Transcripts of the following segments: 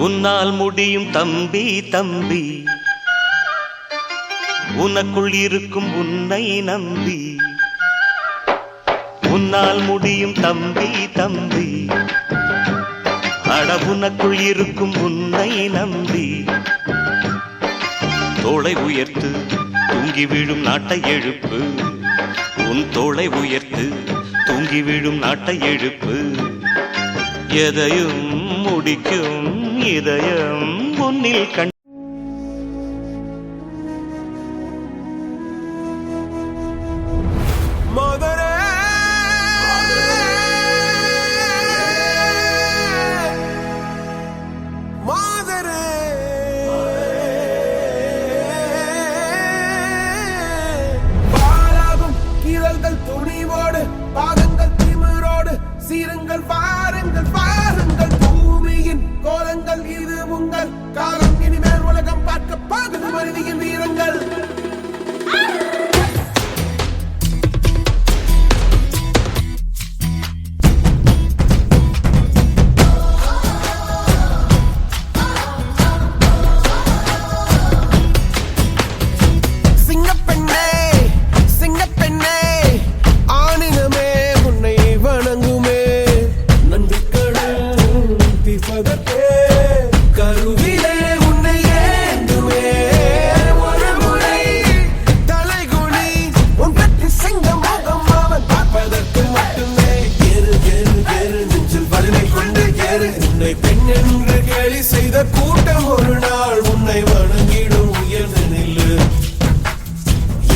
உன்னால் முடியும் தம்பி தம்பி, உனக்குள் இருக்கும் உன்னை நம்பி. உன்னால் முடியும் தம்பி தம்பி, அட உனக்குள் இருக்கும் உன்னை நம்பி. தோளை உயர்த்து தூங்கி விழும் நாட்டை எழுப்பு, உன் தோளை உயர்த்து தூங்கி விழும் நாட்டை எழுப்பு. எதையும் முடிக்கும் இதயம் உன்னில் கண். துணிவோடு பாதங்கள் திமிரோடு சீருங்கள் பாருங்கள் பாருங்கள், பூமியின் கோலங்கள் இது உங்கள் காலம். இனிமேல் உலகம் பார்க்க பாகுது மனிதியின் வீரங்கள். கருவிலே உன்னை ஏந்துவே ஒரு முறை தலைகுனி உன் பற்றி சிங்க முகம் அவன் பார்ப்பதற்கு மட்டுமே. ஏறு ஏறு ஏறு நெஞ்சில் வலிமை கொண்டு ஏறு, உன்னை பெண் என்று கேலி செய்த கூட்டம் ஒரு நாள் உன்னை வணங்கிடும் உயர்ந்து நில்லு.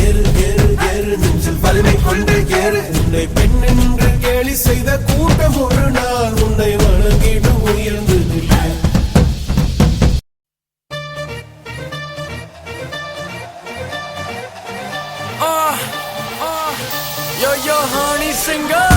ஏறு ஏறு ஏறு நெஞ்சில் வலிமை கொண்டு ஏறு, உன்னை பெண் என்று கேலி செய்த கூட்டம் ஒரு நாள் உன்னை வணங்கிடும் உயர்ந்து நில்லு. Yo, honey singer.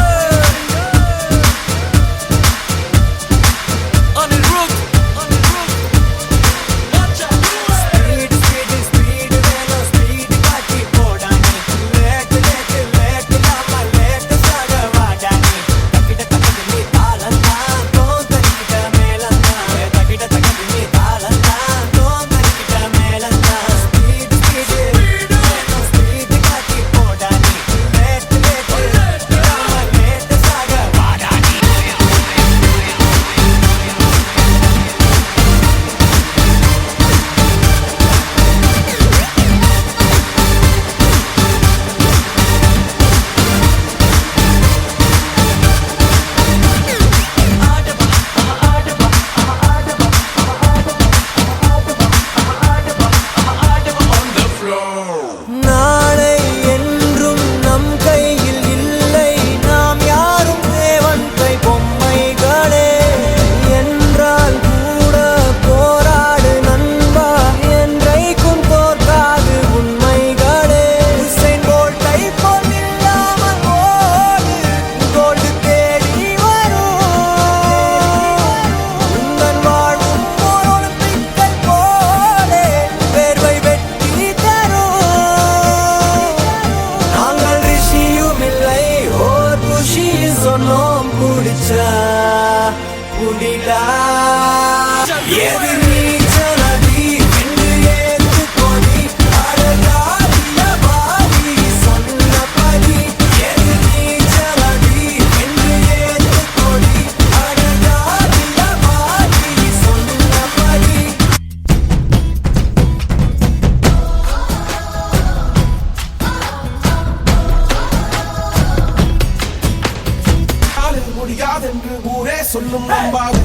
முடியாதென்று ஊரே சொல்லும் நம்பாது,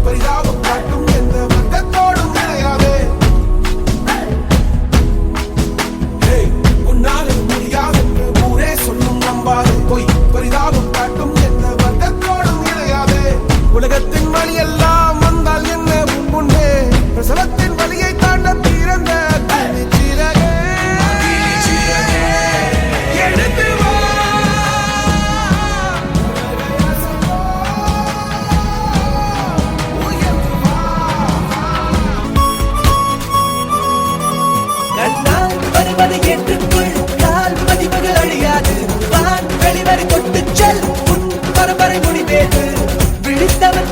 பரிதாபம் காட்டும் எந்த வர்க்கத்தோடும் கிடையாது. உன்னாலே முடியாதென்று ஊரே சொல்லும் நம்பாது, பொய் பரிதாபம் காட்டும் எந்த வர்க்கத்தோடும் கிடையாது. உலகத்தின் வழி எல்லாம் வந்தால் என்ன முன்னே பிரசவத்தின் வழியை தாண்ட பிறந்த வெளிவரை தொட்டு செல், உன் பரம்பரை முடிவேது விழித்தவன்